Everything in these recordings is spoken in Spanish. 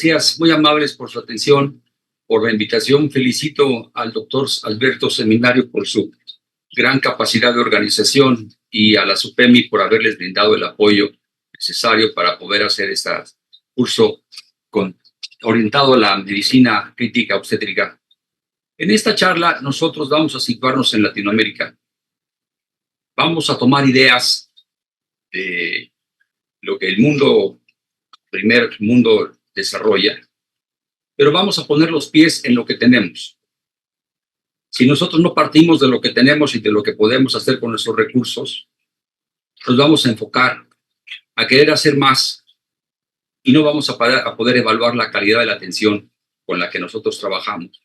gracias, muy amables por su atención, por la invitación. Felicito al doctor Alberto Seminario por su gran capacidad de organización y a la SUPEMI por haberles brindado el apoyo necesario para poder hacer este curso orientado a la medicina crítica obstétrica. En esta charla nosotros vamos a situarnos en Latinoamérica. Vamos a tomar ideas de lo que el primer mundo desarrolla, pero vamos a poner los pies en lo que tenemos. Si nosotros no partimos de lo que tenemos y de lo que podemos hacer con nuestros recursos, nos vamos a enfocar a querer hacer más y no vamos a poder evaluar la calidad de la atención con la que nosotros trabajamos.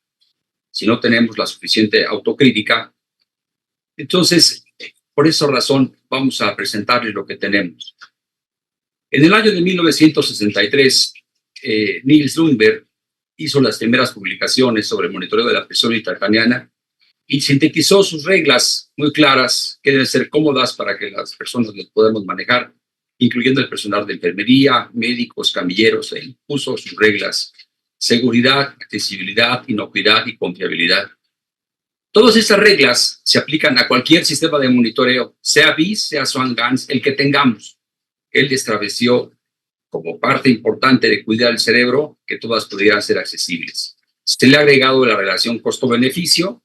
Si no tenemos la suficiente autocrítica, entonces, por esa razón, vamos a presentarles lo que tenemos. En el año de 1963, Niels Lundberg hizo las primeras publicaciones sobre el monitoreo de la presión intracraneana y sintetizó sus reglas muy claras que deben ser cómodas para que las personas las podamos manejar, incluyendo el personal de enfermería, médicos, camilleros. Él puso sus reglas: seguridad, accesibilidad, inocuidad y confiabilidad. Todas esas reglas se aplican a cualquier sistema de monitoreo, sea BIS, sea Swan-Ganz, el que tengamos. Él estableció como parte importante de cuidar el cerebro que todas pudieran ser accesibles. Se le ha agregado la relación costo-beneficio,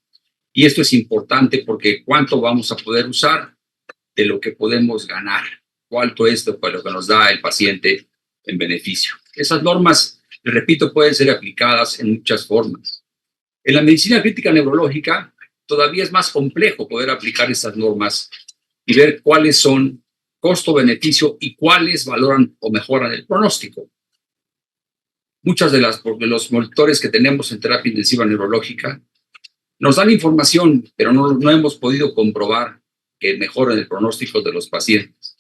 y esto es importante porque cuánto vamos a poder usar de lo que podemos ganar, cuánto es lo que nos da el paciente en beneficio. Esas normas, les repito, pueden ser aplicadas en muchas formas. En la medicina crítica neurológica todavía es más complejo poder aplicar esas normas y ver cuáles son costo-beneficio y cuáles valoran o mejoran el pronóstico. Muchas de los monitores que tenemos en terapia intensiva neurológica nos dan información, pero no hemos podido comprobar que mejoren el pronóstico de los pacientes.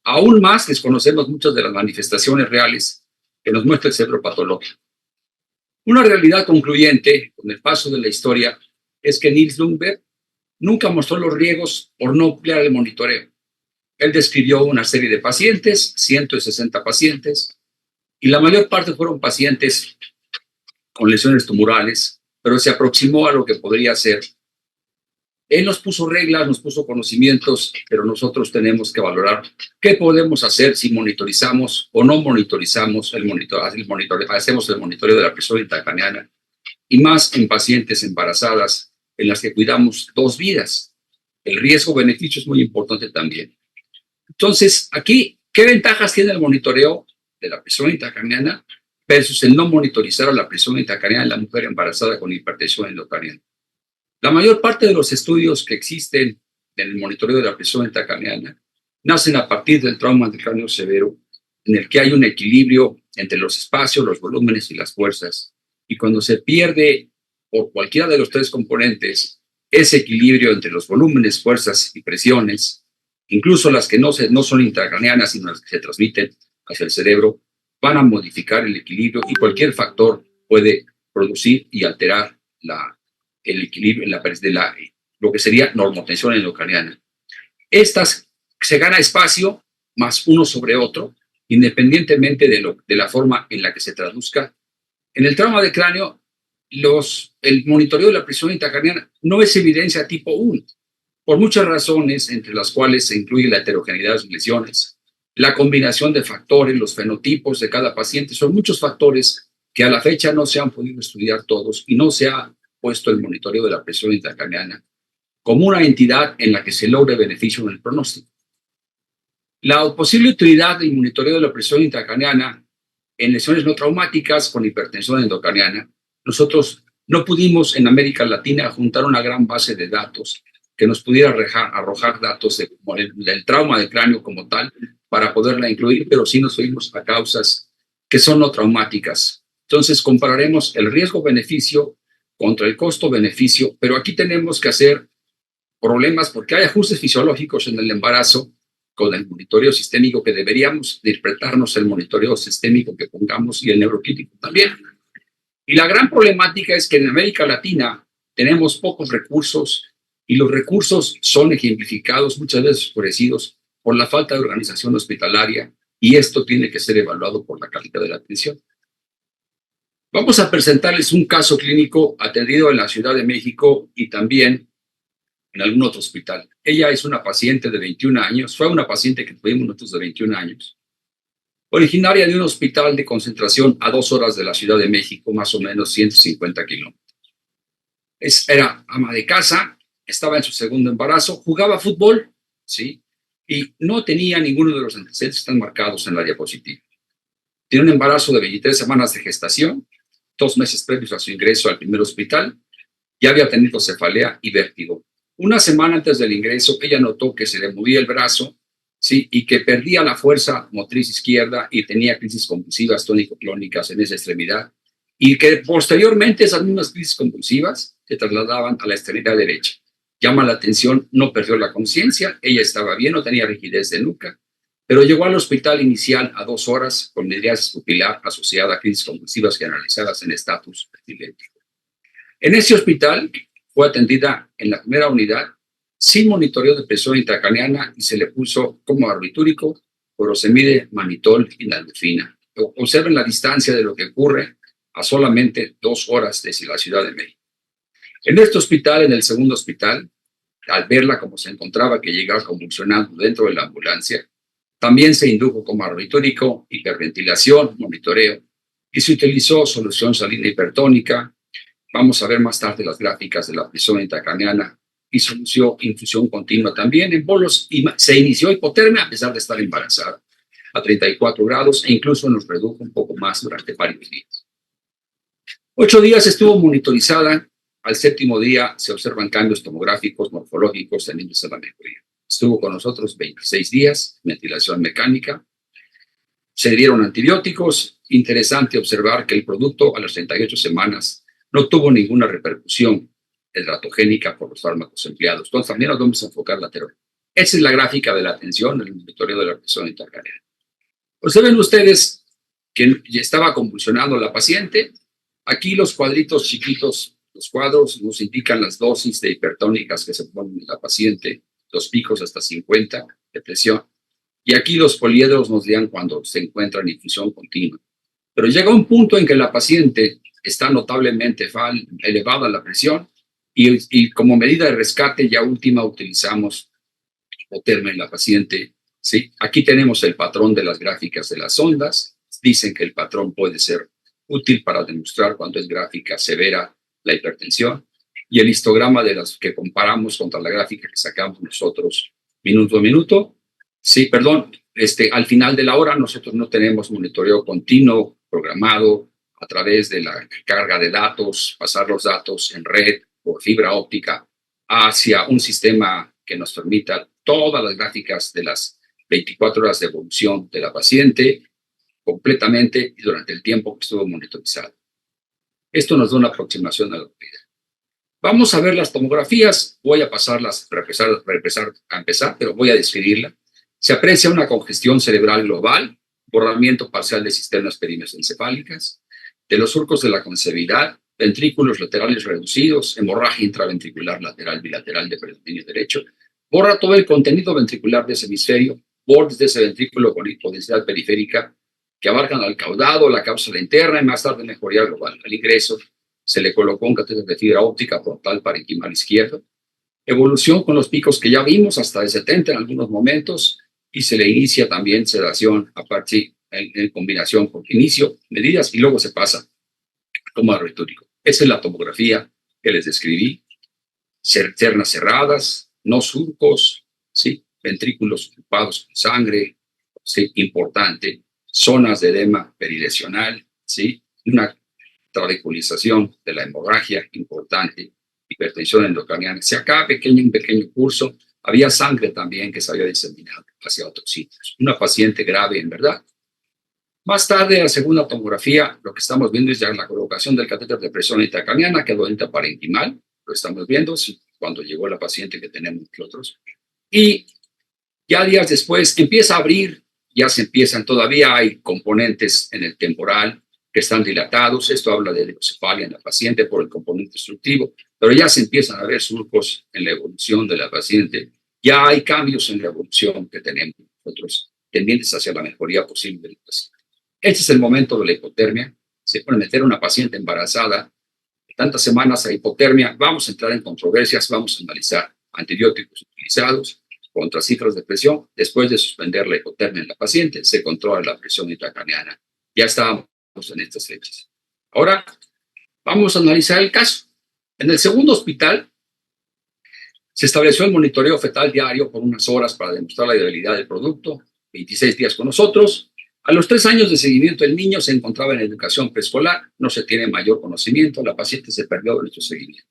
Aún más desconocemos muchas de las manifestaciones reales que nos muestra el cerebro patológico. Una realidad concluyente con el paso de la historia es que Niels Lundberg nunca mostró los riesgos por no emplear el monitoreo. Él describió una serie de pacientes, 160 pacientes, y la mayor parte fueron pacientes con lesiones tumorales, pero se aproximó a lo que podría ser. Él nos puso reglas, nos puso conocimientos, pero nosotros tenemos que valorar qué podemos hacer si monitorizamos o no monitorizamos hacemos el monitoreo de la presión intracraneana, y más en pacientes embarazadas en las que cuidamos dos vidas. El riesgo-beneficio es muy importante también. Entonces, aquí, ¿qué ventajas tiene el monitoreo de la presión intracraneana versus el no monitorizar a la presión intracraneana en la mujer embarazada con hipertensión endocraneana? La mayor parte de los estudios que existen en el monitoreo de la presión intracraneana nacen a partir del trauma del cráneo severo, en el que hay un equilibrio entre los espacios, los volúmenes y las fuerzas. Y cuando se pierde por cualquiera de los tres componentes ese equilibrio entre los volúmenes, fuerzas y presiones, incluso las que no son intracraneanas, sino las que se transmiten hacia el cerebro, van a modificar el equilibrio, y cualquier factor puede producir y alterar el equilibrio lo que sería normotensión endocraniana. Estas se gana espacio más uno sobre otro, independientemente de la forma en la que se traduzca. En el trauma de cráneo, el monitoreo de la presión intracraneana no es evidencia tipo 1, por muchas razones, entre las cuales se incluye la heterogeneidad de las lesiones, la combinación de factores, los fenotipos de cada paciente. Son muchos factores que a la fecha no se han podido estudiar todos, y no se ha puesto el monitoreo de la presión intracraneana como una entidad en la que se logre beneficio en el pronóstico. La posible utilidad del monitoreo de la presión intracraneana en lesiones no traumáticas con hipertensión endocraniana, nosotros no pudimos en América Latina juntar una gran base de datos que nos pudiera arrojar datos del trauma del cráneo como tal para poderla incluir, pero sí nos fuimos a causas que son no traumáticas. Entonces compararemos el riesgo-beneficio contra el costo-beneficio, pero aquí tenemos que hacer problemas porque hay ajustes fisiológicos en el embarazo con el monitoreo sistémico que deberíamos interpretarnos el monitoreo sistémico que pongamos y el neuroclínico también. Y la gran problemática es que en América Latina tenemos pocos recursos, y los recursos son ejemplificados muchas veces oscurecidos por la falta de organización hospitalaria, y esto tiene que ser evaluado por la calidad de la atención. Vamos a presentarles un caso clínico atendido en la Ciudad de México y también en algún otro hospital. Ella es una paciente de 21 años, fue una paciente que tuvimos nosotros de 21 años, originaria de un hospital de concentración a 2 horas de la Ciudad de México, más o menos 150 kilómetros. Era ama de casa, estaba en su segundo embarazo, jugaba fútbol, ¿sí? Y no tenía ninguno de los antecedentes que están marcados en la diapositiva. Tiene un embarazo de 23 semanas de gestación, 2 meses previos a su ingreso al primer hospital, ya había tenido cefalea y vértigo. Una semana antes del ingreso, ella notó que se le movía el brazo, ¿sí? Y que perdía la fuerza motriz izquierda y tenía crisis convulsivas tónico-clónicas en esa extremidad, y que posteriormente esas mismas crisis convulsivas se trasladaban a la extremidad derecha. Llama la atención, no perdió la conciencia, ella estaba bien, no tenía rigidez de nuca, pero llegó al hospital inicial a 2 horas con miriasis pupilar asociada a crisis convulsivas generalizadas en estatus epiléptico. En ese hospital fue atendida en la primera unidad sin monitoreo de presión intracraneana y se le puso como barbitúrico, furosemide, manitol y nalmefina. Observen la distancia de lo que ocurre a solamente 2 horas desde la Ciudad de México. En este hospital, en el segundo hospital, al verla como se encontraba que llegaba convulsionando dentro de la ambulancia, también se indujo como barbitúrico, hiperventilación, monitoreo, y se utilizó solución salina hipertónica. Vamos a ver más tarde las gráficas de la presión intracraneana y solución, infusión continua también en bolos, y se inició hipotermia a pesar de estar embarazada a 34 grados e incluso nos redujo un poco más durante varios días. 8 días estuvo monitorizada. Al 7º día se observan cambios tomográficos, morfológicos tenientes a la mejoría. Estuvo con nosotros 26 días, ventilación mecánica. Se dieron antibióticos. Interesante observar que el producto a las 38 semanas no tuvo ninguna repercusión hidratogénica por los fármacos empleados. Entonces también nos vamos a enfocar lateral. Esa es la gráfica de la atención, el monitoreo de la presión intracraneana. Observen ustedes que ya estaba convulsionando la paciente. Aquí los cuadritos chiquitos, los cuadros nos indican las dosis de hipertónicas que se ponen en la paciente, los picos hasta 50 de presión. Y aquí los poliedros nos dirán cuando se encuentra en infusión continua. Pero llega un punto en que la paciente está notablemente elevada la presión y como medida de rescate ya última utilizamos hipotermia en la paciente. ¿Sí? Aquí tenemos el patrón de las gráficas de las ondas. Dicen que el patrón puede ser útil para demostrar cuando es gráfica severa la hipertensión, y el histograma de las que comparamos contra la gráfica que sacamos nosotros minuto a minuto. Sí, perdón, al final de la hora nosotros no tenemos monitoreo continuo programado a través de la carga de datos, pasar los datos en red por fibra óptica hacia un sistema que nos permita todas las gráficas de las 24 horas de evolución de la paciente completamente y durante el tiempo que estuvo monitorizado. Esto nos da una aproximación a la vida. Vamos a ver las tomografías. Voy a pasarlas para empezar, pero voy a describirla. Se aprecia una congestión cerebral global, borramiento parcial de cisternas perimesencefálicas, de los surcos de la concavidad, ventrículos laterales reducidos, hemorragia intraventricular lateral bilateral de predominio derecho, borra todo el contenido ventricular de ese hemisferio, bordes de ese ventrículo con hipodensidad periférica que abarcan al caudado, la cápsula interna y más tarde mejoría global. Al ingreso se le colocó un catéter de fibra óptica frontal parenquimal izquierdo. Evolución con los picos que ya vimos hasta de 70 en algunos momentos y se le inicia también sedación a partir en combinación con inicio, medidas y luego se pasa a toma barbitúrico. Esa es la tomografía que les describí. Cernas cerradas, no surcos, ¿sí? Ventrículos ocupados con sangre, ¿sí? Importante. Zonas de edema perilesional, ¿sí? Una trabeculización de la hemorragia importante, hipertensión endocraniana. Si acá un pequeño curso, había sangre también que se había diseminado hacia otros sitios. Una paciente grave, en verdad. Más tarde, la segunda tomografía, lo que estamos viendo es ya la colocación del catéter de presión intracraneana, quedó intraparenquimal, lo estamos viendo cuando llegó la paciente que tenemos nosotros. Y ya días después empieza a abrir, ya se empiezan, todavía hay componentes en el temporal que están dilatados, esto habla de leucocefalia en la paciente por el componente obstructivo, pero ya se empiezan a ver surcos en la evolución de la paciente, ya hay cambios en la evolución que tenemos nosotros, tendientes hacia la mejoría posible del paciente. Este es el momento de la hipotermia, se puede meter a una paciente embarazada tantas semanas a hipotermia, vamos a entrar en controversias, vamos a analizar antibióticos utilizados contra cifras de presión. Después de suspender la hipotermia en la paciente, se controla la presión intracraneana. Ya estábamos en estas fechas. Ahora vamos a analizar el caso. En el segundo hospital se estableció el monitoreo fetal diario por unas horas para demostrar la viabilidad del producto, 26 días con nosotros. A los 3 años de seguimiento, el niño se encontraba en educación preescolar, no se tiene mayor conocimiento, la paciente se perdió de nuestro seguimiento.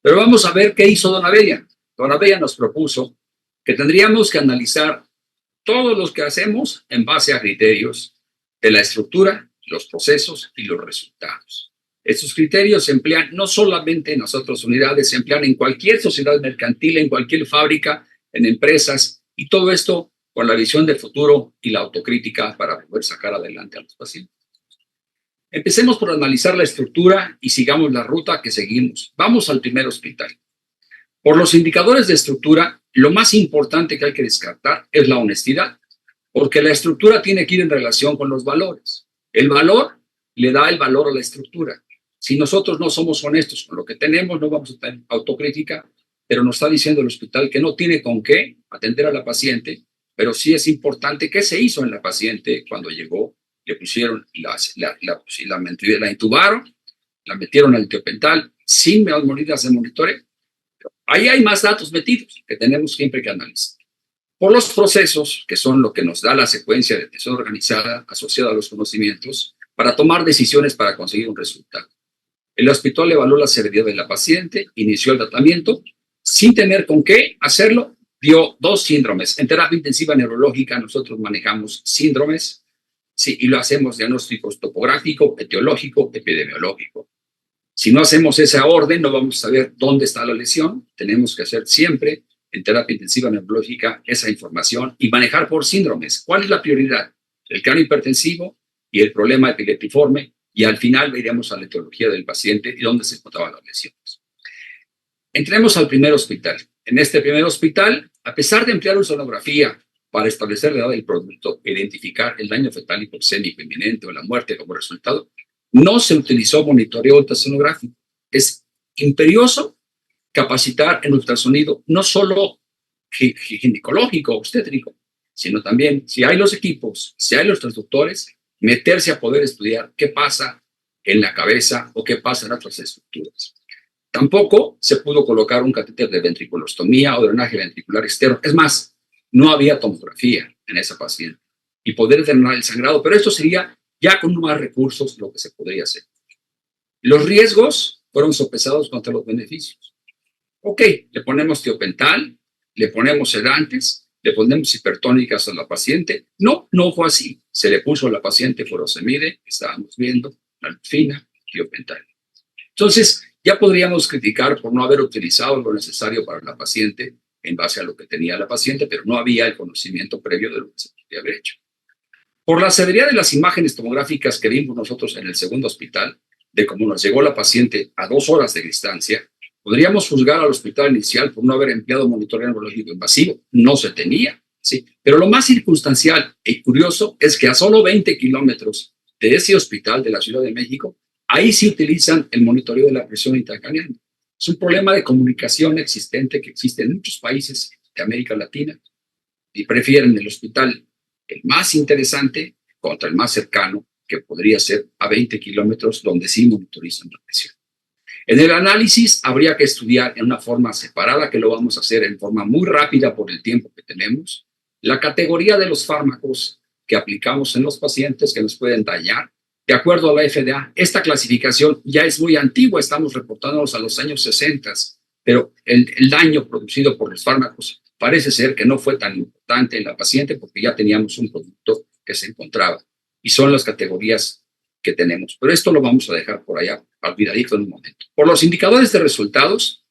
Pero vamos a ver qué hizo Don Abella. Don Abella nos propuso que tendríamos que analizar todos los que hacemos en base a criterios de la estructura, los procesos y los resultados. Estos criterios se emplean no solamente en las otras unidades, se emplean en cualquier sociedad mercantil, en cualquier fábrica, en empresas, y todo esto con la visión de futuro y la autocrítica para poder sacar adelante a los pacientes. Empecemos por analizar la estructura y sigamos la ruta que seguimos. Vamos al primer hospital. Por los indicadores de estructura, lo más importante que hay que descartar es la honestidad, porque la estructura tiene que ir en relación con los valores. El valor le da el valor a la estructura. Si nosotros no somos honestos con lo que tenemos, no vamos a tener autocrítica, pero nos está diciendo el hospital que no tiene con qué atender a la paciente, pero sí es importante qué se hizo en la paciente cuando llegó. Le pusieron la intubaron, la metieron al tiopental sin medidas de monitoreo. Ahí hay más datos metidos que tenemos siempre que analizar. Por los procesos, que son lo que nos da la secuencia de atención organizada asociada a los conocimientos, para tomar decisiones para conseguir un resultado. El hospital evaluó la severidad de la paciente, inició el tratamiento, sin tener con qué hacerlo, dio 2 síndromes. En terapia intensiva neurológica nosotros manejamos síndromes, sí, y lo hacemos diagnósticos topográfico, etiológico, epidemiológico. Si no hacemos esa orden, no vamos a saber dónde está la lesión. Tenemos que hacer siempre en terapia intensiva neurológica esa información y manejar por síndromes. ¿Cuál es la prioridad? El cráneo hipertensivo y el problema epiléptiforme, y al final veríamos a la etiología del paciente y dónde se encontraban las lesiones. Entremos al primer hospital. En este primer hospital, a pesar de emplear una sonografía para establecer la edad del producto, identificar el daño fetal hipoxémico inminente o la muerte como resultado, no se utilizó monitoreo ultrasonográfico. Es imperioso capacitar en ultrasonido, no solo ginecológico, obstétrico, sino también, si hay los equipos, si hay los transductores, meterse a poder estudiar qué pasa en la cabeza o qué pasa en otras estructuras. Tampoco se pudo colocar un catéter de ventriculostomía o drenaje ventricular externo. Es más, no había tomografía en esa paciente y poder drenar el sangrado, pero esto sería ya con más recursos lo que se podría hacer. Los riesgos fueron sopesados contra los beneficios. Ok, le ponemos tiopental, le ponemos sedantes, le ponemos hipertónicas a la paciente. No, no fue así. Se le puso a la paciente furosemide, estábamos viendo, naltrexona, tiopental. Entonces, ya podríamos criticar por no haber utilizado lo necesario para la paciente en base a lo que tenía la paciente, pero no había el conocimiento previo de lo que se podría haber hecho. Por la severidad de las imágenes tomográficas que vimos nosotros en el segundo hospital, de cómo nos llegó la paciente a 2 horas de distancia, podríamos juzgar al hospital inicial por no haber empleado monitoreo neurológico invasivo. No se tenía, ¿sí? Pero lo más circunstancial y curioso es que a solo 20 kilómetros de ese hospital de la Ciudad de México, ahí sí utilizan el monitoreo de la presión intracraneana. Es un problema de comunicación existente que existe en muchos países de América Latina y prefieren el hospital el más interesante contra el más cercano, que podría ser a 20 kilómetros, donde sí monitorizan la presión. En el análisis habría que estudiar en una forma separada, que lo vamos a hacer en forma muy rápida por el tiempo que tenemos, la categoría de los fármacos que aplicamos en los pacientes que nos pueden dañar. De acuerdo a la FDA, esta clasificación ya es muy antigua, estamos reportándonos a los años 60, pero el daño producido por los fármacos parece ser que no fue tan importante en la paciente porque ya teníamos un producto que se encontraba y son las categorías que tenemos. Pero esto lo vamos a dejar por allá, olvidadito en un momento. Por los indicadores de resultados,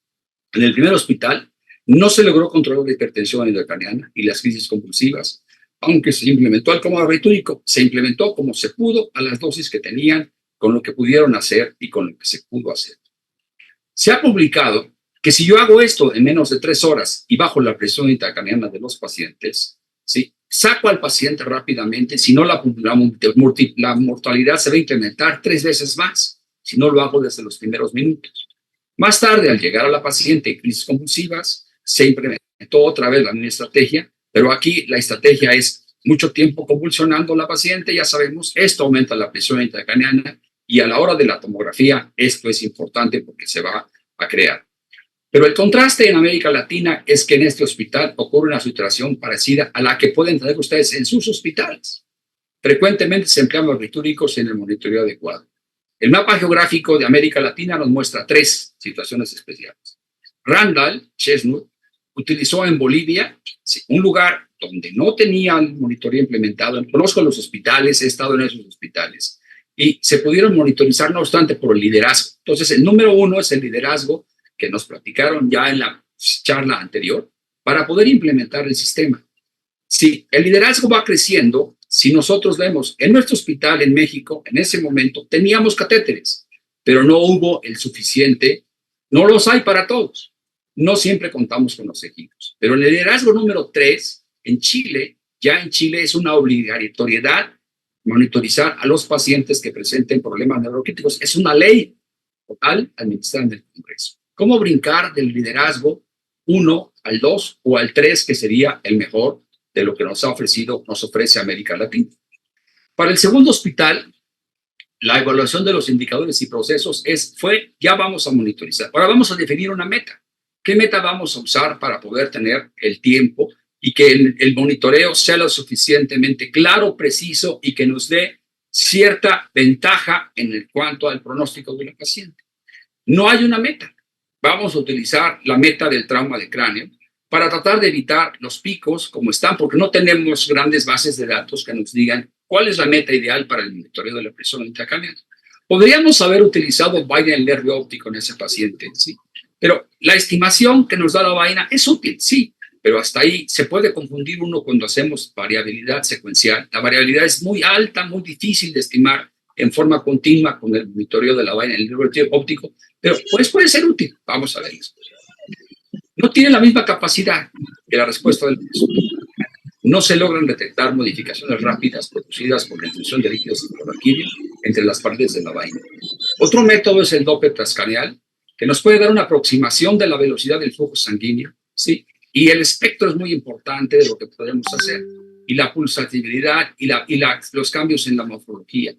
en el primer hospital no se logró controlar la hipertensión intracraneana y las crisis convulsivas, aunque se implementó el coma barbitúrico, se implementó como se pudo a las dosis que tenían, con lo que pudieron hacer y con lo que se pudo hacer. Se ha publicado que si yo hago esto en menos de 3 horas y bajo la presión intracraneana de los pacientes, ¿sí?, saco al paciente rápidamente, si no la mortalidad se va a incrementar 3 veces más, si no lo hago desde los primeros minutos. Más tarde, al llegar a la paciente en crisis convulsivas, se implementó otra vez la misma estrategia, pero aquí la estrategia es mucho tiempo convulsionando a la paciente, ya sabemos, esto aumenta la presión intracraneana y a la hora de la tomografía esto es importante porque se va a crear. Pero el contraste en América Latina es que en este hospital ocurre una situación parecida a la que pueden tener ustedes en sus hospitales. Frecuentemente se emplean barbitúricos en el monitoreo adecuado. El mapa geográfico de América Latina nos muestra 3 situaciones especiales. Randall Chestnut utilizó en Bolivia un lugar donde no tenían monitoreo implementado. Conozco los hospitales, he estado en esos hospitales y se pudieron monitorizar, no obstante, por el liderazgo. Entonces, el número 1 es el liderazgo que nos platicaron ya en la charla anterior para poder implementar el sistema. Si el liderazgo va creciendo, si nosotros vemos en nuestro hospital en México, en ese momento teníamos catéteres, pero no hubo el suficiente, no los hay para todos. No siempre contamos con los equipos. Pero el liderazgo número 3, en Chile, ya en Chile es una obligatoriedad monitorizar a los pacientes que presenten problemas neurocríticos. Es una ley total administrada en el Congreso. ¿Cómo brincar del liderazgo 1 al 2 o al 3, que sería el mejor de lo que nos ofrece América Latina? Para el segundo hospital, la evaluación de los indicadores y procesos ya vamos a monitorizar. Ahora vamos a definir una meta. ¿Qué meta vamos a usar para poder tener el tiempo y que el monitoreo sea lo suficientemente claro, preciso y que nos dé cierta ventaja en cuanto al pronóstico de la paciente? No hay una meta. Vamos a utilizar la meta del trauma de cráneo para tratar de evitar los picos como están, porque no tenemos grandes bases de datos que nos digan cuál es la meta ideal para el monitoreo de la presión intracraneal. Podríamos haber utilizado vaina del nervio óptico en ese paciente, sí, pero la estimación que nos da la vaina es útil, sí, pero hasta ahí se puede confundir uno cuando hacemos variabilidad secuencial. La variabilidad es muy alta, muy difícil de estimar en forma continua con el monitoreo de la vaina del nervio óptico, pero pues puede ser útil. Vamos a ver eso. No tiene la misma capacidad que la respuesta del corazón. No se logran detectar modificaciones rápidas producidas por la intrusión de líquidos cefalorraquídeos entre las paredes de la vaina. Otro método es el Doppler transcranial, que nos puede dar una aproximación de la velocidad del flujo sanguíneo, ¿sí? Y el espectro es muy importante de lo que podemos hacer, y la pulsatividad y los cambios en la morfología.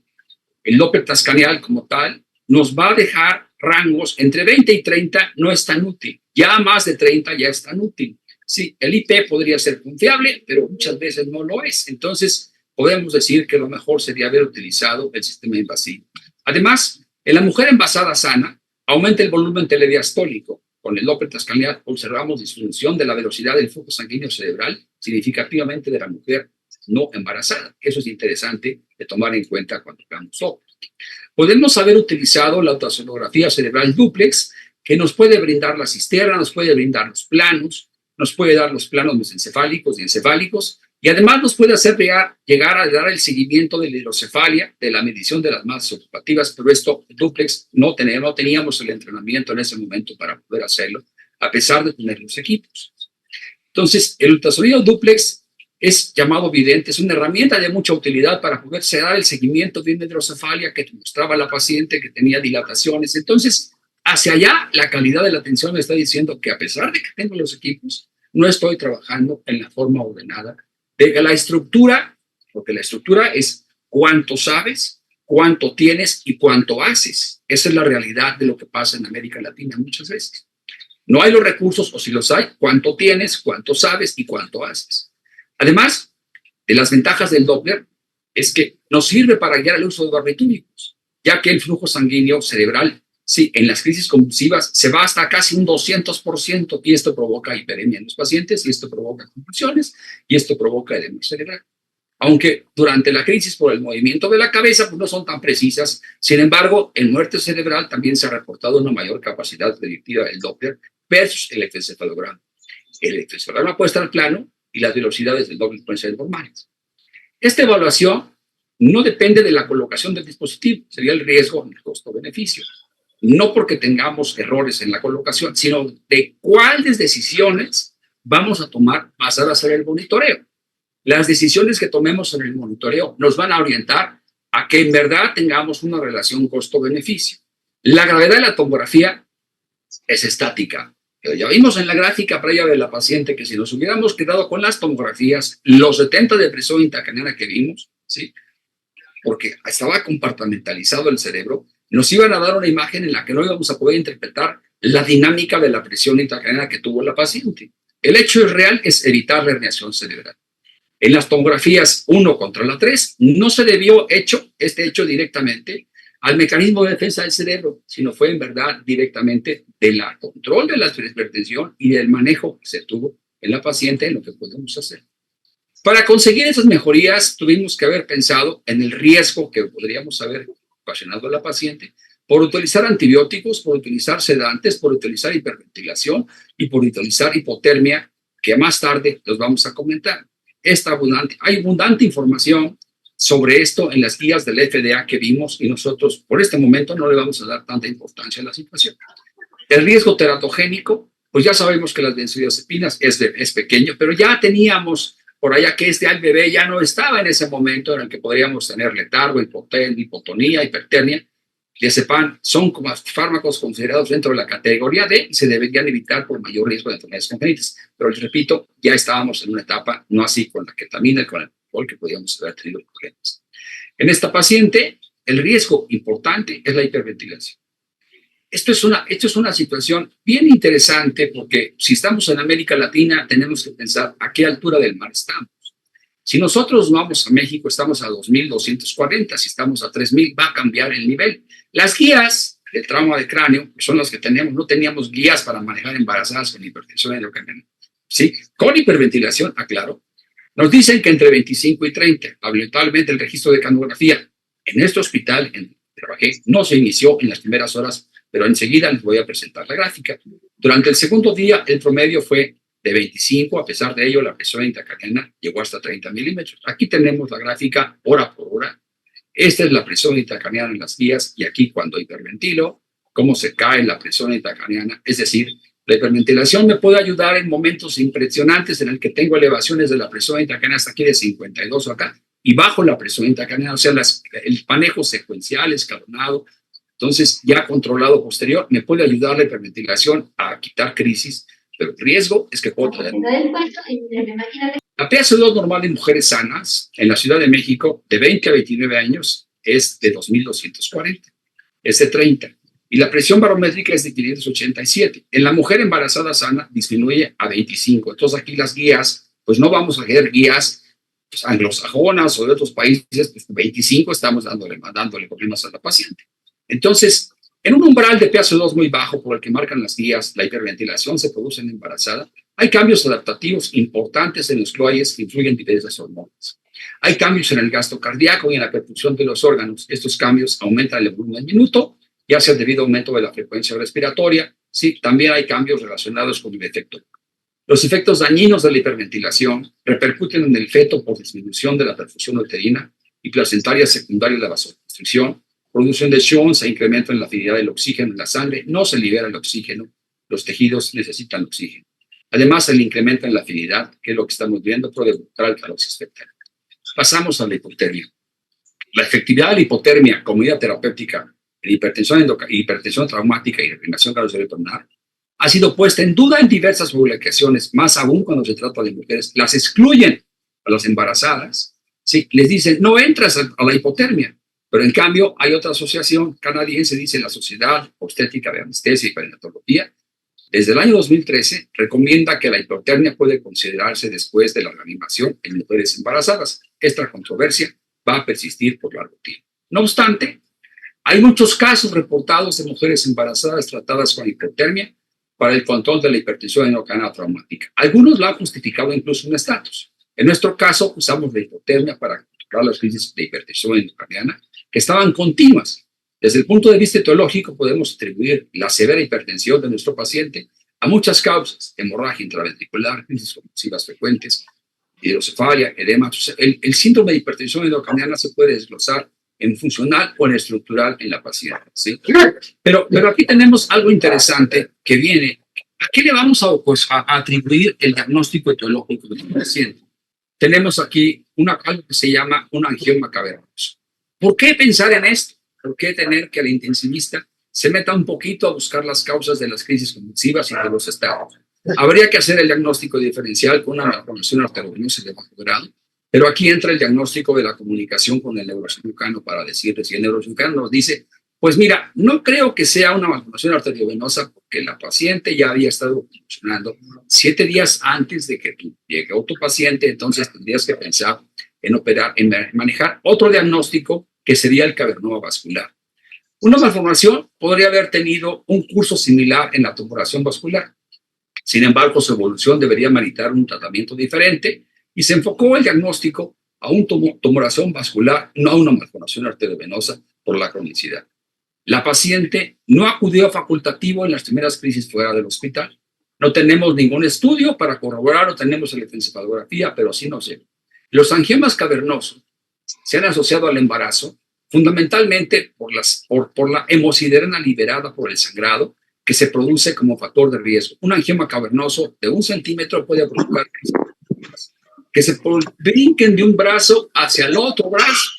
El Doppler transcranial como tal nos va a dejar rangos entre 20 y 30, no es tan útil. Ya más de 30 ya es tan útil. Sí, el IP podría ser confiable, pero muchas veces no lo es. Entonces, podemos decir que lo mejor sería haber utilizado el sistema invasivo. Además, en la mujer envasada sana, aumenta el volumen telediastólico. Con el Doppler transcranial observamos disminución de la velocidad del flujo sanguíneo cerebral significativamente de la mujer no embarazada. Eso es interesante de tomar en cuenta cuando hagamos Doppler. Podemos haber utilizado la ultrasonografía cerebral dúplex, que nos puede brindar la cisterna, nos puede brindar los planos, nos puede dar los planos mesencefálicos y encefálicos, y además nos puede hacer llegar a dar el seguimiento de la hidrocefalia, de la medición de las masas ocupativas, pero esto, dúplex, no teníamos el entrenamiento en ese momento para poder hacerlo, a pesar de tener los equipos. Entonces, el ultrasonido dúplex es llamado vidente, es una herramienta de mucha utilidad para poder dar el seguimiento de una hidrocefalia que mostraba a la paciente que tenía dilataciones. Entonces, hacia allá, la calidad de la atención me está diciendo que a pesar de que tengo los equipos, no estoy trabajando en la forma ordenada de la estructura, porque la estructura es cuánto sabes, cuánto tienes y cuánto haces. Esa es la realidad de lo que pasa en América Latina muchas veces. No hay los recursos, o si los hay, cuánto tienes, cuánto sabes y cuánto haces. Además de las ventajas del Doppler, es que nos sirve para guiar el uso de barbitúricos, ya que el flujo sanguíneo cerebral, sí, en las crisis convulsivas se va hasta casi un 200%, y esto provoca hiperemia en los pacientes, y esto provoca convulsiones, y esto provoca edema cerebral. Aunque durante la crisis por el movimiento de la cabeza pues no son tan precisas, sin embargo, en muerte cerebral también se ha reportado una mayor capacidad predictiva del Doppler versus el electroencefalograma. El electroencefalograma puede estar plano y las velocidades del Doppler pueden ser normales. Esta evaluación no depende de la colocación del dispositivo, sería el riesgo y el costo-beneficio. No porque tengamos errores en la colocación, sino de cuáles decisiones vamos a tomar para hacer el monitoreo. Las decisiones que tomemos en el monitoreo nos van a orientar a que en verdad tengamos una relación costo-beneficio. La gravedad de la tomografía es estática. Pero ya vimos en la gráfica previa de la paciente que si nos hubiéramos quedado con las tomografías, los 70 de presión intracraniana que vimos, ¿sí? Porque estaba compartimentalizado el cerebro, nos iban a dar una imagen en la que no íbamos a poder interpretar la dinámica de la presión intracraniana que tuvo la paciente. El hecho real es evitar la herniación cerebral. En las tomografías 1 contra la 3 no se debió este hecho directamente al mecanismo de defensa del cerebro, sino fue en verdad directamente del control de la hipertensión y del manejo que se tuvo en la paciente en lo que podemos hacer. Para conseguir esas mejorías tuvimos que haber pensado en el riesgo que podríamos haber ocasionado a la paciente por utilizar antibióticos, por utilizar sedantes, por utilizar hiperventilación y por utilizar hipotermia, que más tarde los vamos a comentar. Hay abundante información sobre esto en las guías del FDA que vimos y nosotros por este momento no le vamos a dar tanta importancia a la situación. El riesgo teratogénico, pues ya sabemos que las benzodiazepinas es pequeño, pero ya teníamos por allá que el bebé ya no estaba en ese momento en el que podríamos tener letargo, hipotonía, hipertermia. Diazepam son como fármacos considerados dentro de la categoría D y se deberían evitar por mayor riesgo de enfermedades congénitas. Pero les repito, ya estábamos en una etapa, no así con la ketamina y con el alcohol, que podíamos haber tenido problemas. En esta paciente, el riesgo importante es la hiperventilación. Esto es una situación bien interesante porque si estamos en América Latina, tenemos que pensar a qué altura del mar estamos. Si nosotros vamos a México, estamos a 2.240, si estamos a 3.000, va a cambiar el nivel. Las guías del trauma de cráneo, que son las que tenemos, no teníamos guías para manejar embarazadas con hipertensión endocrinal. ¿Sí? Con hiperventilación, aclaro, nos dicen que entre 25 y 30, lamentablemente el registro de canografía en este hospital en el que trabajé no se inició en las primeras horas, pero enseguida les voy a presentar la gráfica. Durante el segundo día, el promedio fue de 25, a pesar de ello, la presión intracraniana llegó hasta 30 milímetros. Aquí tenemos la gráfica hora por hora. Esta es la presión intracraniana en las guías, y aquí cuando hiperventilo, cómo se cae la presión intracraniana. Es decir, la hiperventilación me puede ayudar en momentos impresionantes en el que tengo elevaciones de la presión intracraniana hasta aquí de 52 acá, y bajo la presión intracraniana, o sea, el manejo secuencial, escalonado. Entonces, ya controlado posterior, me puede ayudar la hiperventilación a quitar crisis, pero el riesgo es que puedo tener. La PaCO2 normal en mujeres sanas en la Ciudad de México de 20 a 29 años es de 2.240, es de 30. Y la presión barométrica es de 587. En la mujer embarazada sana disminuye a 25. Entonces aquí las guías, pues no vamos a ver guías pues, anglosajonas o de otros países, pues 25 estamos dándole problemas a la paciente. Entonces, en un umbral de PaCO2 muy bajo por el que marcan las guías, la hiperventilación se produce en embarazada. Hay cambios adaptativos importantes en los cloayes que influyen en diversas hormonas. Hay cambios en el gasto cardíaco y en la perfusión de los órganos. Estos cambios aumentan el volumen al minuto, ya sea debido a aumento de la frecuencia respiratoria. Sí, también hay cambios relacionados con el efecto. Los efectos dañinos de la hiperventilación repercuten en el feto por disminución de la perfusión uterina y placentaria secundaria de la vasoconstricción, producción de Schwann e incremento en la afinidad del oxígeno en la sangre. No se libera el oxígeno, los tejidos necesitan oxígeno. Además, el incremento en la afinidad, que es lo que estamos viendo, puede buscar alcalosis espectral. Pasamos a la hipotermia. La efectividad de la hipotermia como medida terapéutica en hipertensión traumática y reanimación cardiovascular ha sido puesta en duda en diversas publicaciones, más aún cuando se trata de mujeres. Las excluyen a las embarazadas, ¿sí? Les dicen, no entras a la hipotermia. Pero en cambio, hay otra asociación canadiense, dice la Sociedad Obstétrica de Anestesia y Perinatología, desde el año 2013 recomienda que la hipotermia puede considerarse después de la reanimación en mujeres embarazadas. Esta controversia va a persistir por largo tiempo. No obstante, hay muchos casos reportados de mujeres embarazadas tratadas con hipotermia para el control de la hipertensión endocrinal traumática. Algunos la han justificado incluso un estatus. En nuestro caso, usamos la hipotermia para controlar las crisis de hipertensión endocrinal que estaban continuas. Desde el punto de vista etiológico, podemos atribuir la severa hipertensión de nuestro paciente a muchas causas: hemorragia intraventricular, crisis convulsivas frecuentes, hidrocefalia, edema. El síndrome de hipertensión endocrinal se puede desglosar en funcional o en estructural en la paciente, ¿sí? Pero aquí tenemos algo interesante que viene. ¿A qué le vamos a atribuir el diagnóstico etiológico del paciente? tenemos aquí algo que se llama un angioma cavernoso. ¿Por qué pensar en esto? ¿Por qué tener que el intensivista se meta un poquito a buscar las causas de las crisis convulsivas y de los estados? Habría que hacer el diagnóstico diferencial con una malformación arteriovenosa de bajo grado, pero aquí entra el diagnóstico de la comunicación con el neurocirujano para decirle si el neurocirujano nos dice, pues mira, no creo que sea una malformación arteriovenosa porque la paciente ya había estado funcionando 7 días antes de que llegó tu paciente, entonces tendrías que pensar en operar, en manejar otro diagnóstico que sería el cavernoma vascular. Una malformación podría haber tenido un curso similar en la tumoración vascular. Sin embargo, su evolución debería meritar un tratamiento diferente y se enfocó el diagnóstico a una tumoración vascular, no a una malformación arteriovenosa por la cronicidad. La paciente no acudió a facultativo en las primeras crisis fuera del hospital. No tenemos ningún estudio para corroborarlo, tenemos electroencefalografía, pero sí no sé. Los angiomas cavernosos se han asociado al embarazo fundamentalmente por la hemosiderina liberada por el sangrado que se produce como factor de riesgo. Un angioma cavernoso de 1 centímetro puede provocar que se brinquen de un brazo hacia el otro brazo.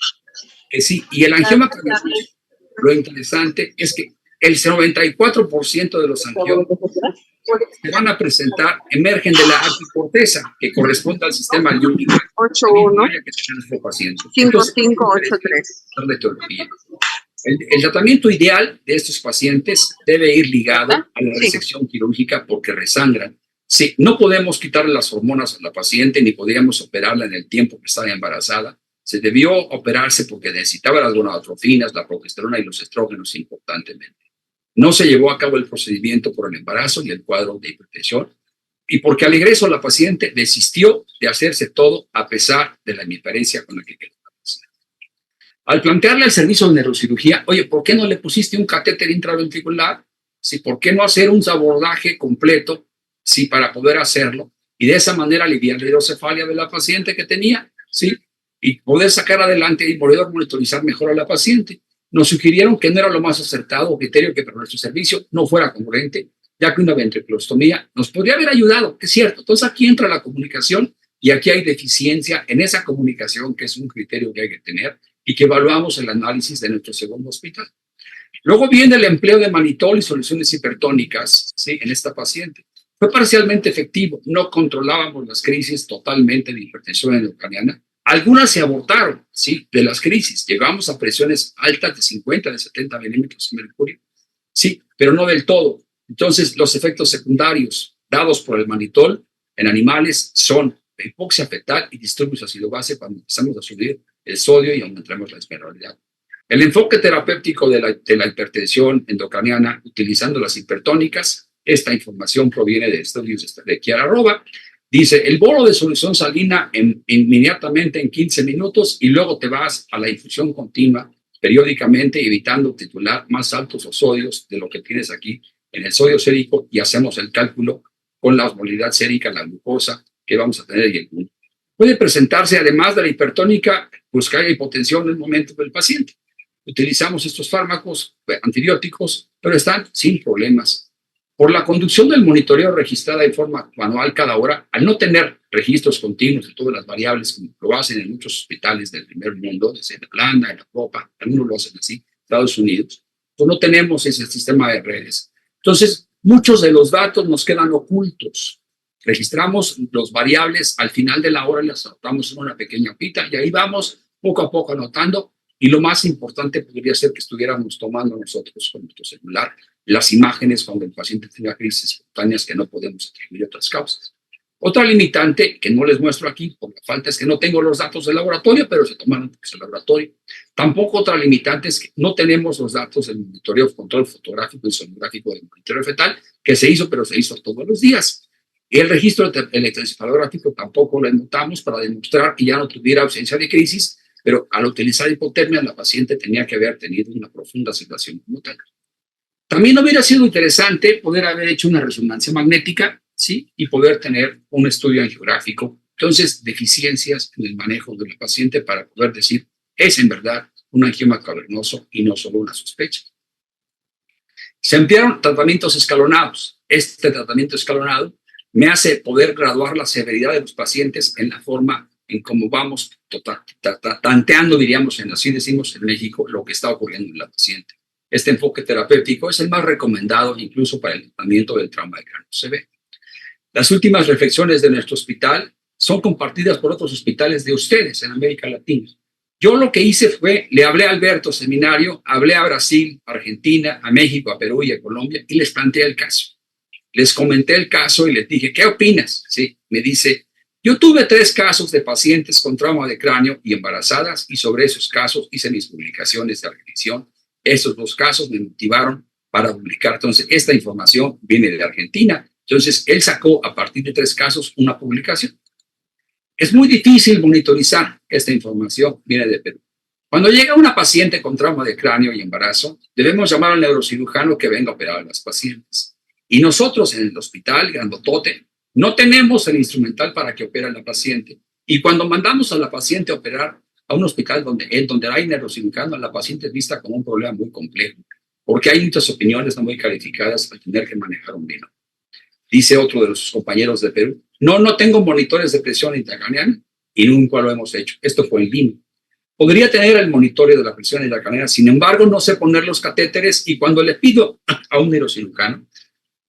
Que sí, y el angioma cavernoso, lo interesante es que el 94% de los angiomas que van a presentar emergen de la arquicorteza, que corresponde al sistema límbico. 81 5583. El tratamiento ideal de estos pacientes debe ir ligado a la resección quirúrgica porque resangran. Sí, no podemos quitarle las hormonas a la paciente ni podríamos operarla en el tiempo que estaba embarazada. Se debió operarse porque necesitaba las gonadotrofinas, la progesterona y los estrógenos importantemente. No se llevó a cabo el procedimiento por el embarazo y el cuadro de hipertensión y porque al ingreso la paciente desistió de hacerse todo a pesar de la indiferencia con la que quedó. Al plantearle al servicio de neurocirugía, oye, ¿por qué no le pusiste un catéter intraventricular? Sí, ¿por qué no hacer un abordaje completo? Sí, para poder hacerlo y de esa manera aliviar la hidrocefalia de la paciente que tenía, sí, y poder sacar adelante y poder monitorizar mejor a la paciente. Nos sugirieron que no era lo más acertado o criterio que para nuestro servicio no fuera congruente, ya que una ventriculostomía nos podría haber ayudado, que es cierto. Entonces aquí entra la comunicación y aquí hay deficiencia en esa comunicación, que es un criterio que hay que tener y que evaluamos el análisis de nuestro segundo hospital. Luego viene el empleo de manitol y soluciones hipertónicas, ¿sí?, en esta paciente. Fue parcialmente efectivo, no controlábamos las crisis totalmente de hipertensión endocraniana. Algunas se abortaron, sí, de las crisis. Llegamos a presiones altas de 50, de 70 milímetros de mercurio, sí, pero no del todo. Entonces, los efectos secundarios dados por el manitol en animales son hipoxia fetal y disturbios ácido-base cuando empezamos a subir el sodio y aumentamos la esmeralidad. El enfoque terapéutico de la hipertensión endocraniana utilizando las hipertónicas, esta información proviene de estudios de Chiara Roba. Dice, el bolo de solución salina inmediatamente en 15 minutos y luego te vas a la infusión continua periódicamente, evitando titular más altos los sodios de lo que tienes aquí en el sodio sérico y hacemos el cálculo con la osmolaridad sérica, la glucosa que vamos a tener y el glúcido. Puede presentarse, además de la hipertónica, pues que haya hipotensión en el momento del paciente. Utilizamos estos fármacos antibióticos, pero están sin problemas. Por la conducción del monitoreo registrada de forma manual cada hora, al no tener registros continuos de todas las variables, como lo hacen en muchos hospitales del primer mundo, desde Irlanda, en Europa, algunos lo hacen así, Estados Unidos, pues no tenemos ese sistema de redes. Entonces, muchos de los datos nos quedan ocultos. Registramos los variables al final de la hora, las anotamos en una pequeña hojita y ahí vamos poco a poco anotando. Y lo más importante podría ser que estuviéramos tomando nosotros con nuestro celular las imágenes cuando el paciente tenga crisis espontáneas que no podemos atribuir a otras causas. Otra limitante que no les muestro aquí por la falta es que no tengo los datos del laboratorio, pero se toman en el laboratorio. Tampoco otra limitante es que no tenemos los datos del monitoreo, control fotográfico y sonográfico del monitoreo fetal, que se hizo, pero se hizo todos los días. Y el registro electroencefalográfico tampoco lo anotamos para demostrar que ya no tuviera ausencia de crisis, pero al utilizar hipotermia, la paciente tenía que haber tenido una profunda sedación como tal. También hubiera sido interesante poder haber hecho una resonancia magnética, ¿sí?, y poder tener un estudio angiográfico. Entonces, deficiencias en el manejo de la paciente para poder decir, es en verdad un angioma cavernoso y no solo una sospecha. Se emplearon tratamientos escalonados. Este tratamiento escalonado me hace poder graduar la severidad de los pacientes en la forma en cómo vamos tanteando, diríamos, así decimos en México, lo que está ocurriendo en la paciente. Este enfoque terapéutico es el más recomendado incluso para el tratamiento del trauma de cráneo CV. Las últimas reflexiones de nuestro hospital son compartidas por otros hospitales de ustedes en América Latina. Yo lo que hice fue, le hablé a Alberto Seminario, hablé a Brasil, a Argentina, a México, a Perú y a Colombia y les planteé el caso. Les comenté el caso y les dije, ¿qué opinas? Sí, me dice, yo tuve 3 casos de pacientes con trauma de cráneo y embarazadas y sobre esos casos hice mis publicaciones de revisión. Esos 2 casos me motivaron para publicar. Entonces, esta información viene de Argentina. Entonces, él sacó a partir de 3 casos una publicación. Es muy difícil monitorizar esta información, viene de Perú. Cuando llega una paciente con trauma de cráneo y embarazo, debemos llamar al neurocirujano que venga a operar a las pacientes. Y nosotros en el hospital, grandotote, no tenemos el instrumental para que opere a la paciente. Y cuando mandamos a la paciente a operar a un hospital donde hay neurocirujano, la paciente es vista como un problema muy complejo, porque hay muchas opiniones no muy calificadas al tener que manejar un vino. Dice otro de los compañeros de Perú, no tengo monitores de presión intracraneal y nunca lo hemos hecho. Esto fue en Lima. Podría tener el monitoreo de la presión intracraneal, sin embargo, no sé poner los catéteres y cuando le pido a un neurocirujano,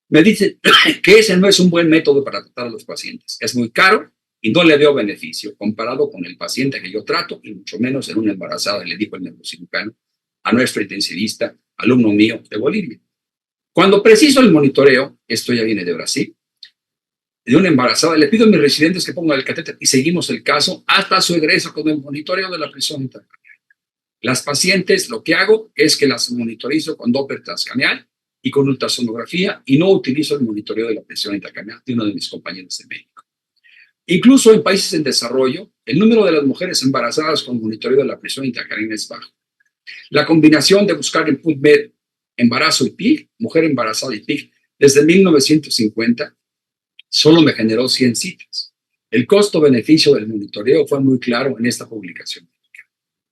me dice que ese no es un buen método para tratar a los pacientes. Es muy caro y no le veo beneficio comparado con el paciente que yo trato y mucho menos en una embarazada, le dijo el neurocirujano a nuestro intensivista, alumno mío de Bolivia. Cuando preciso el monitoreo, esto ya viene de Brasil, de una embarazada, le pido a mis residentes que pongan el catéter y seguimos el caso hasta su egreso con el monitoreo de la presión intracraneal. Las pacientes, lo que hago es que las monitorizo con Doppler transcraneal y con ultrasonografía y no utilizo el monitoreo de la presión intracraneal de uno de mis compañeros de México. Incluso en países en desarrollo, el número de las mujeres embarazadas con monitoreo de la presión intracraneal es bajo. La combinación de buscar en PubMed embarazo y PIC, mujer embarazada y PIC, desde 1950, solo me generó 100 citas. El costo-beneficio del monitoreo fue muy claro en esta publicación.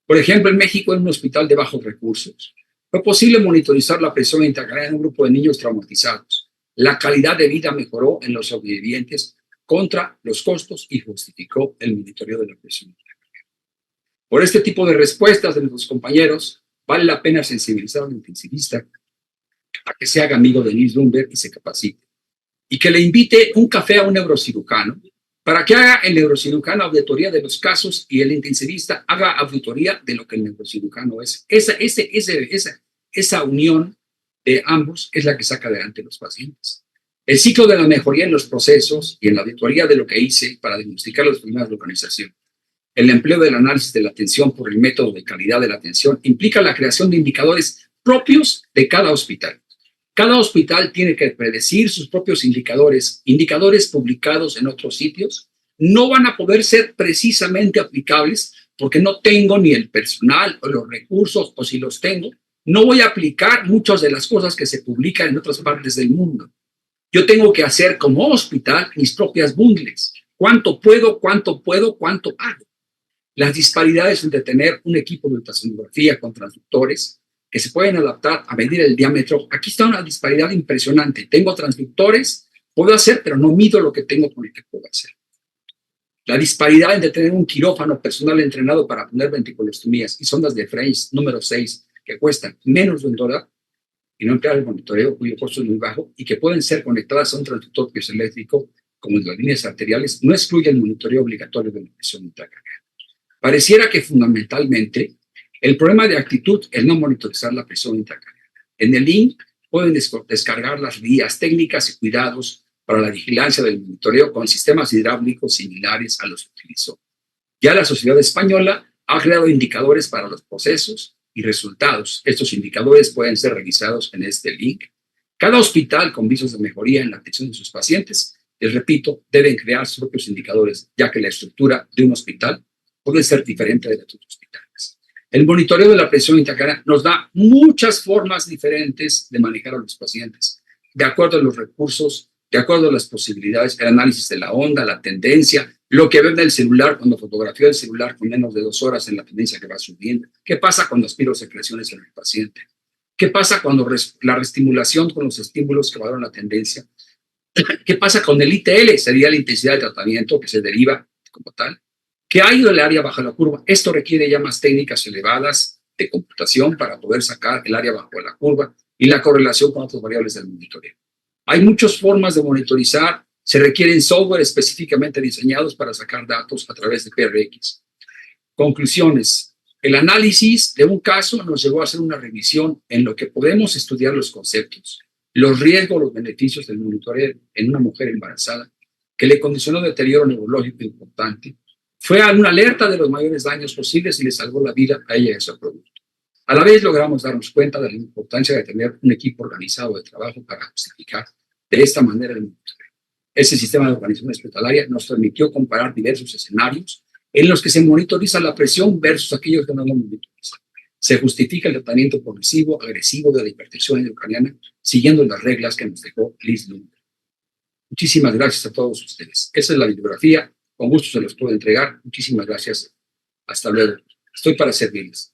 Por ejemplo, en México, en un hospital de bajos recursos, fue posible monitorizar la presión intracraneal en un grupo de niños traumatizados. La calidad de vida mejoró en los sobrevivientes contra los costos y justificó el monitoreo de la presión intracraneal. Por este tipo de respuestas de nuestros compañeros, vale la pena sensibilizar al intensivista a que se haga amigo de Nils Lundberg y se capacite. Y que le invite un café a un neurocirujano para que haga el neurocirujano auditoría de los casos y el intensivista haga auditoría de lo que el neurocirujano es. Esa unión de ambos es la que saca adelante a los pacientes. El ciclo de la mejoría en los procesos y en la auditoría de lo que hice para diagnosticar los problemas de organización. El empleo del análisis de la atención por el método de calidad de la atención implica la creación de indicadores propios de cada hospital. Cada hospital tiene que predecir sus propios indicadores publicados en otros sitios. No van a poder ser precisamente aplicables porque no tengo ni el personal o los recursos, o si los tengo, no voy a aplicar muchas de las cosas que se publican en otras partes del mundo. Yo tengo que hacer como hospital mis propias bundles. ¿Cuánto puedo, cuánto hago? Las disparidades entre tener un equipo de ultrasonografía con transductores que se pueden adaptar a medir el diámetro. Aquí está una disparidad impresionante. Tengo transductores, puedo hacer, pero no mido lo que tengo con el que puedo hacer. La disparidad entre tener un quirófano personal entrenado para poner ventriculostomías y sondas de French número 6 que cuestan menos de $1 y no emplear el monitoreo cuyo costo es muy bajo y que pueden ser conectadas a un transductor piezoeléctrico como en las líneas arteriales, no excluye el monitoreo obligatorio de la presión intracraneal. Pareciera que fundamentalmente el problema de actitud es no monitorizar la presión intracraneal. En el link pueden descargar las guías técnicas y cuidados para la vigilancia del monitoreo con sistemas hidráulicos similares a los que utilizó. Ya la Sociedad Española ha creado indicadores para los procesos y resultados. Estos indicadores pueden ser revisados en este link. Cada hospital con visos de mejoría en la atención de sus pacientes, les repito, deben crear sus propios indicadores, ya que la estructura de un hospital puede ser diferente de los hospitales. El monitoreo de la presión intracraneal nos da muchas formas diferentes de manejar a los pacientes, de acuerdo a los recursos, de acuerdo a las posibilidades, el análisis de la onda, la tendencia, lo que ven del celular cuando fotografía el celular con menos de 2 horas en la tendencia que va subiendo. ¿Qué pasa cuando aspiro secreciones en el paciente? ¿Qué pasa cuando la reestimulación con los estímulos que valoran la tendencia? ¿Qué pasa con el ITL? Sería la intensidad de tratamiento que se deriva como tal. ¿Qué hay del área bajo la curva? Esto requiere ya más técnicas elevadas de computación para poder sacar el área bajo la curva y la correlación con otras variables del monitoreo. Hay muchas formas de monitorizar. Se requieren software específicamente diseñados para sacar datos a través de PRX. Conclusiones. El análisis de un caso nos llevó a hacer una revisión en lo que podemos estudiar los conceptos, los riesgos, los beneficios del monitoreo en una mujer embarazada que le condicionó deterioro neurológico importante. Fue a una alerta de los mayores daños posibles y le salvó la vida a ella y a su producto. A la vez logramos darnos cuenta de la importancia de tener un equipo organizado de trabajo para justificar de esta manera el monitoreo. Ese sistema de organización hospitalaria nos permitió comparar diversos escenarios en los que se monitoriza la presión versus aquellos que no lo monitorizan. Se justifica el tratamiento progresivo, agresivo de la hipertensión intracraniana, siguiendo las reglas que nos dejó Liz Lund. Muchísimas gracias a todos ustedes. Esa es la bibliografía. Con gusto se los puedo entregar. Muchísimas gracias. Hasta luego. Estoy para servirles.